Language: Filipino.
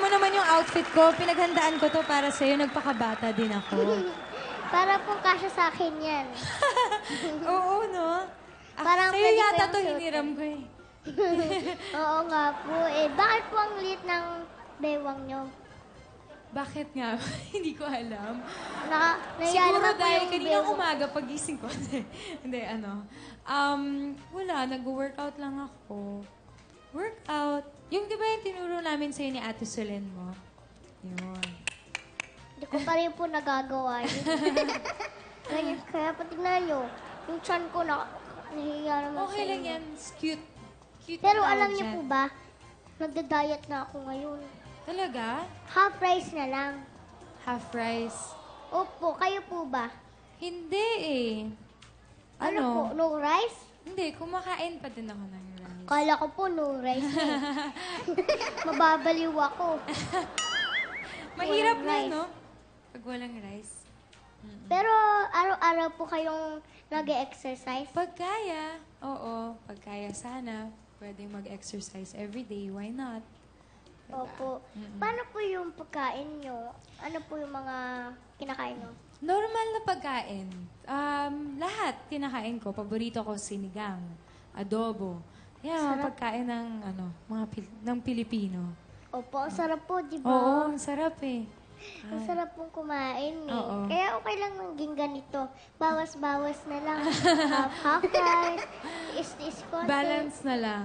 mo naman yung outfit ko. Pinaghandaan ko to para sa'yo. Nagpakabata din ako. Para po kasya sa akin yan. Oo, no? Parang Sa'yo pwede ko yata yung to suotin. hiniram ko eh. Oo nga po. Bakit po ang liit ng bewang nyo? Bakit nga? Hindi ko alam. Naiya Siguro naman po dahil yung kaninang bewang. umaga pagising ko. Hindi, ano. Wala, nag-workout lang ako. Workout. Yung di ba yung tinuro namin sa'yo ni Ate Solen mo? Yun. Hindi ko pa rin po nagagawa yun. Kaya patignan nyo, yung chan ko nahihiya naman Okay sa lang inyo. yan. It's cute. Cute Pero tawag alam niyo dyan. po ba, nagda-diet na ako ngayon. Talaga? Half rice na lang. Half rice? Opo, kayo po ba? Hindi eh. Ano po, no rice? Hindi, kumakain pa din ako ng rice. Kala ko po no rice na eh. Mababaliw ako. Mahirap Walang na, rice. no? Pag walang rice. Pero araw-araw po kayong nag-exercise? Pag kaya, oo. Pag kaya sana, pwedeng mag-exercise everyday. Why not? Diba? Opo. Paano po yung pagkain nyo? Ano po yung mga kinakain nyo? Normal na pagkain. Lahat kinakain ko. Paborito ko sinigang, adobo. Yan, mga pagkain ng, ng Pilipino. Opo, ang sarap po, di ba? Oo, ang sarap eh. Ang sarap pong kumain eh. Oo. Kaya okay lang maging ganito. Bawas-bawas na lang. Half rice, is konti. Balance na lang.